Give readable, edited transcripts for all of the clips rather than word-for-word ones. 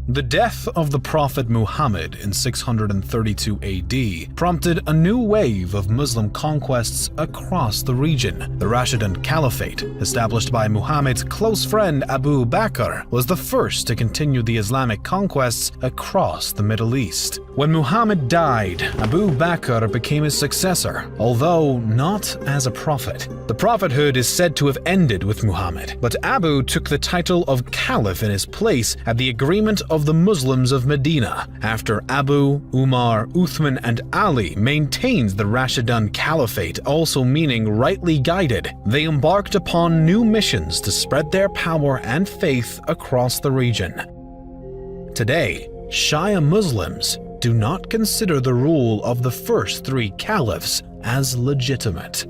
The death of the Prophet Muhammad in 632 AD prompted a new wave of Muslim conquests across the region. The Rashidun Caliphate, established by Muhammad's close friend Abu Bakr, was the first to continue the Islamic conquests across the Middle East. When Muhammad died, Abu Bakr became his successor, although not as a prophet. The prophethood is said to have ended with Muhammad, but Abu took the title of Caliph in his place at the agreement of the Muslims of Medina. After Abu, Umar, Uthman, and Ali maintained the Rashidun Caliphate, also meaning rightly guided, they embarked upon new missions to spread their power and faith across the region. Today, Shia Muslims do not consider the rule of the first three caliphs as legitimate.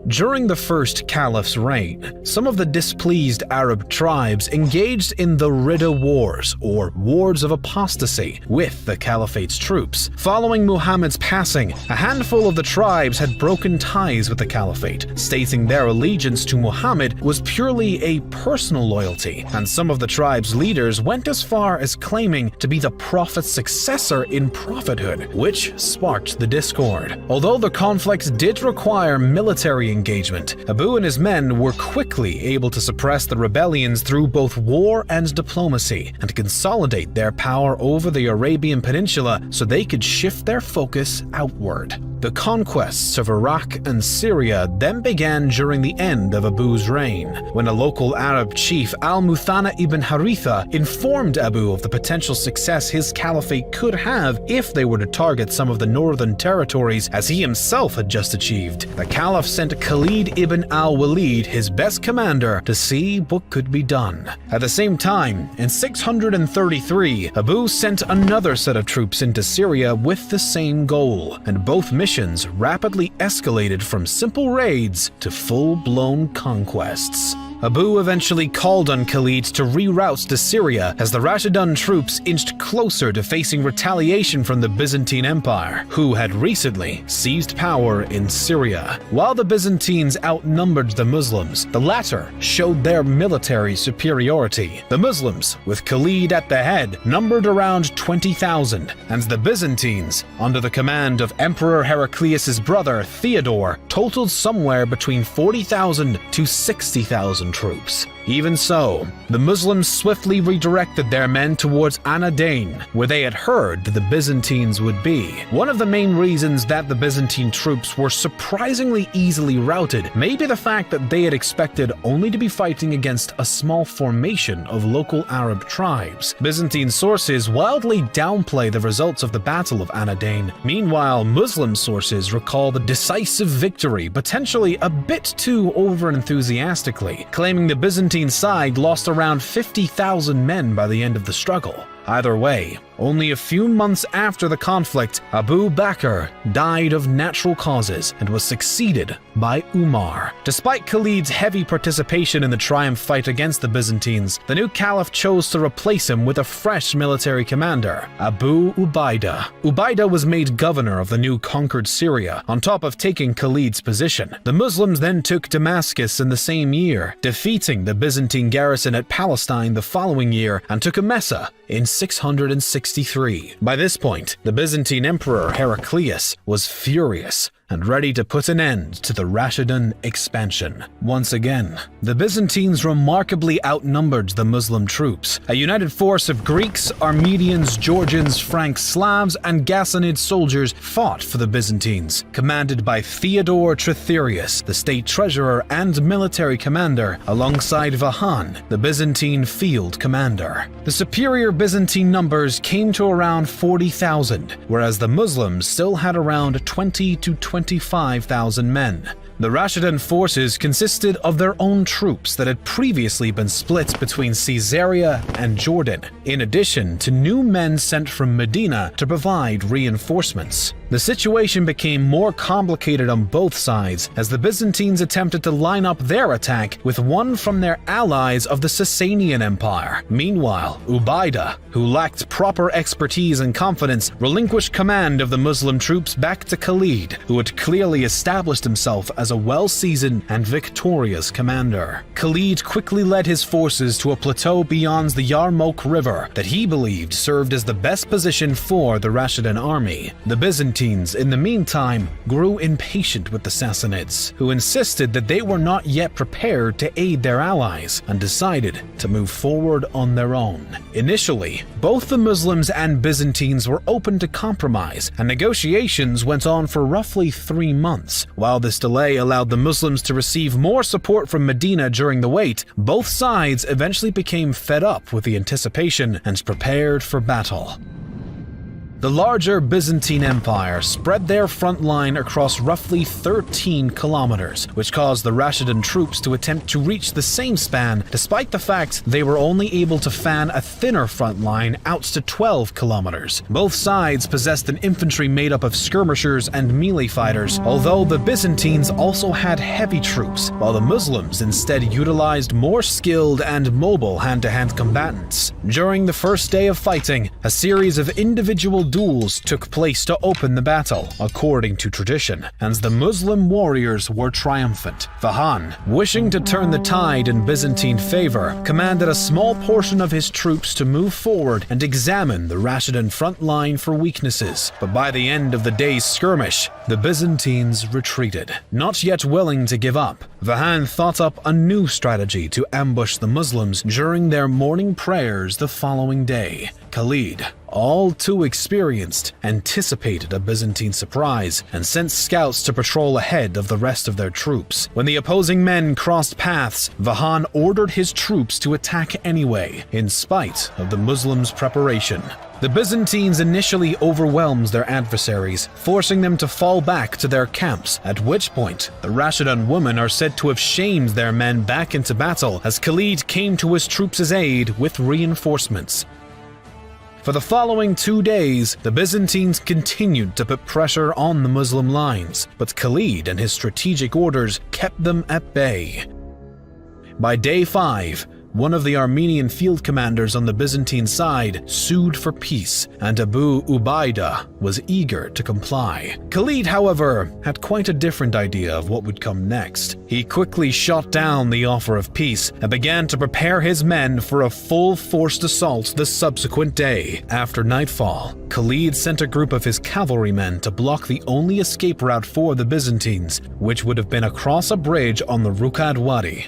During the first caliph's reign, some of the displeased Arab tribes engaged in the Ridda Wars, or Wars of Apostasy, with the caliphate's troops. Following Muhammad's passing, a handful of the tribes had broken ties with the caliphate, stating their allegiance to Muhammad was purely a personal loyalty, and some of the tribe's leaders went as far as claiming to be the prophet's successor in prophethood, which sparked the discord. Although the conflict did require military engagement, Abu and his men were quickly able to suppress the rebellions through both war and diplomacy and consolidate their power over the Arabian Peninsula so they could shift their focus outward. The conquests of Iraq and Syria then began during the end of Abu's reign, when a local Arab chief, Al-Muthanna ibn Haritha, informed Abu of the potential success his caliphate could have if they were to target some of the northern territories as he himself had just achieved. The caliph sent Khalid ibn al-Walid, his best commander, to see what could be done. At the same time, in 633, Abu sent another set of troops into Syria with the same goal, and both missions rapidly escalated from simple raids to full-blown conquests. Abu eventually called on Khalid to reroute to Syria as the Rashidun troops inched closer to facing retaliation from the Byzantine Empire, who had recently seized power in Syria. While the Byzantines outnumbered the Muslims, the latter showed their military superiority. The Muslims, with Khalid at the head, numbered around 20,000, and the Byzantines, under the command of Emperor Heraclius' brother Theodore, totaled somewhere between 40,000 to 60,000 troops. Even so, the Muslims swiftly redirected their men towards Anadain, where they had heard that the Byzantines would be. One of the main reasons that the Byzantine troops were surprisingly easily routed may be the fact that they had expected only to be fighting against a small formation of local Arab tribes. Byzantine sources wildly downplay the results of the Battle of Anadain. Meanwhile, Muslim sources recall the decisive victory, potentially a bit too over-enthusiastically, claiming the Byzantine side lost around 50,000 men by the end of the struggle. Either way, only a few months after the conflict, Abu Bakr died of natural causes and was succeeded by Umar. Despite Khalid's heavy participation in the triumph fight against the Byzantines, the new caliph chose to replace him with a fresh military commander, Abu Ubaidah. Ubaidah was made governor of the new conquered Syria, on top of taking Khalid's position. The Muslims then took Damascus in the same year, defeating the Byzantine garrison at Palestine the following year, and took Emesa in 663. By this point, the Byzantine Emperor Heraclius was furious and ready to put an end to the Rashidun expansion. Once again, the Byzantines remarkably outnumbered the Muslim troops. A united force of Greeks, Armenians, Georgians, Franks, Slavs, and Ghassanid soldiers fought for the Byzantines, commanded by Theodore Tritherius, the state treasurer and military commander, alongside Vahan, the Byzantine field commander. The superior Byzantine numbers came to around 40,000, whereas the Muslims still had around 20 to 25,000 men. The Rashidun forces consisted of their own troops that had previously been split between Caesarea and Jordan, in addition to new men sent from Medina to provide reinforcements. The situation became more complicated on both sides as the Byzantines attempted to line up their attack with one from their allies of the Sasanian Empire. Meanwhile, Ubaida, who lacked proper expertise and confidence, relinquished command of the Muslim troops back to Khalid, who had clearly established himself as a well-seasoned and victorious commander. Khalid quickly led his forces to a plateau beyond the Yarmouk River that he believed served as the best position for the Rashidun army. The Byzantines, in the meantime, grew impatient with the Sassanids, who insisted that they were not yet prepared to aid their allies and decided to move forward on their own. Initially, both the Muslims and Byzantines were open to compromise, and negotiations went on for roughly 3 months. While this delay allowed the Muslims to receive more support from Medina during the wait, both sides eventually became fed up with the anticipation and prepared for battle. The larger Byzantine Empire spread their front line across roughly 13 kilometers, which caused the Rashidun troops to attempt to reach the same span despite the fact they were only able to fan a thinner front line out to 12 kilometers. Both sides possessed an infantry made up of skirmishers and melee fighters, although the Byzantines also had heavy troops, while the Muslims instead utilized more skilled and mobile hand-to-hand combatants. During the first day of fighting, a series of individual duels took place to open the battle, according to tradition, and the Muslim warriors were triumphant. Vahan, wishing to turn the tide in Byzantine favor, commanded a small portion of his troops to move forward and examine the Rashidun front line for weaknesses, but by the end of the day's skirmish, the Byzantines retreated. Not yet willing to give up, Vahan thought up a new strategy to ambush the Muslims during their morning prayers the following day. Khalid, all too experienced, anticipated a Byzantine surprise and sent scouts to patrol ahead of the rest of their troops. When the opposing men crossed paths, Vahan ordered his troops to attack anyway, in spite of the Muslims' preparation. The Byzantines initially overwhelmed their adversaries, forcing them to fall back to their camps, at which point the Rashidun women are said to have shamed their men back into battle as Khalid came to his troops' aid with reinforcements. For the following 2 days, the Byzantines continued to put pressure on the Muslim lines, but Khalid and his strategic orders kept them at bay. By day 5, one of the Armenian field commanders on the Byzantine side sued for peace, and Abu Ubaida was eager to comply. Khalid, however, had quite a different idea of what would come next. He quickly shot down the offer of peace and began to prepare his men for a full-forced assault the subsequent day. After nightfall, Khalid sent a group of his cavalrymen to block the only escape route for the Byzantines, which would have been across a bridge on the Rukad Wadi.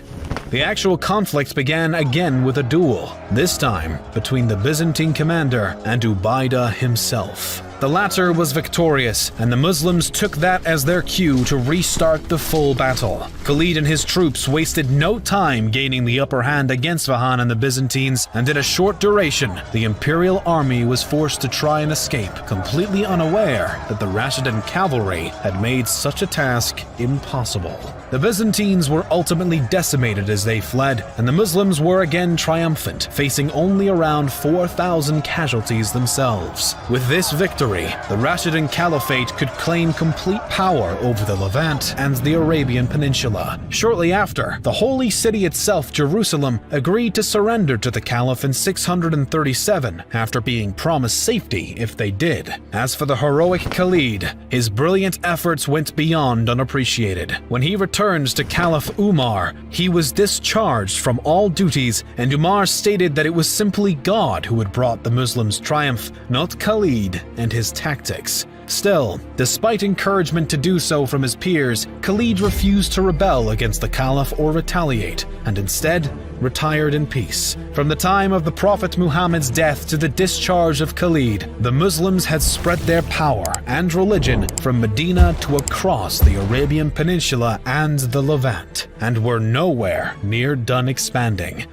The actual conflict began again with a duel, this time between the Byzantine commander and Ubaida himself. The latter was victorious, and the Muslims took that as their cue to restart the full battle. Khalid and his troops wasted no time gaining the upper hand against Vahan and the Byzantines, and in a short duration, the Imperial army was forced to try and escape, completely unaware that the Rashidun cavalry had made such a task impossible. The Byzantines were ultimately decimated as they fled, and the Muslims were again triumphant, facing only around 4,000 casualties themselves. With this victory, the Rashidun Caliphate could claim complete power over the Levant and the Arabian Peninsula. Shortly after, the holy city itself, Jerusalem, agreed to surrender to the Caliph in 637 after being promised safety if they did. As for the heroic Khalid, his brilliant efforts went beyond unappreciated. When he returned to Caliph Umar, he was discharged from all duties, and Umar stated that it was simply God who had brought the Muslims triumph, not Khalid and his tactics. Still, despite encouragement to do so from his peers, Khalid refused to rebel against the Caliph or retaliate, and instead retired in peace. From the time of the Prophet Muhammad's death to the discharge of Khalid, the Muslims had spread their power and religion from Medina to across the Arabian Peninsula and the Levant, and were nowhere near done expanding.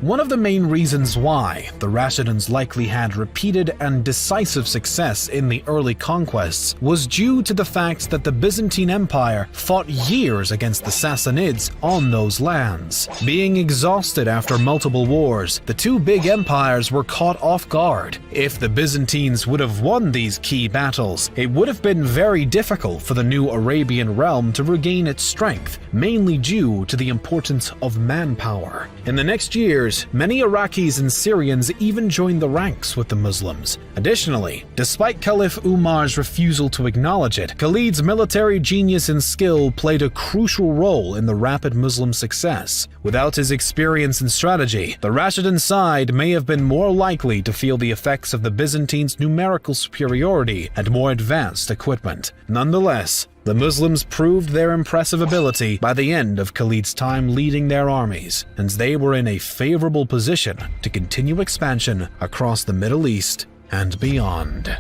One of the main reasons why the Rashidids likely had repeated and decisive success in the early conquests was due to the fact that the Byzantine Empire fought years against the Sassanids on those lands. Being exhausted after multiple wars, the two big empires were caught off guard. If the Byzantines would have won these key battles, it would have been very difficult for the new Arabian realm to regain its strength, mainly due to the importance of manpower. In the next years, many Iraqis and Syrians even joined the ranks with the Muslims. Additionally, despite Caliph Umar's refusal to acknowledge it, Khalid's military genius and skill played a crucial role in the rapid Muslim success. Without his experience and strategy, the Rashidun side may have been more likely to feel the effects of the Byzantines' numerical superiority and more advanced equipment. Nonetheless, the Muslims proved their impressive ability by the end of Khalid's time leading their armies, and they were in a favorable position to continue expansion across the Middle East and beyond.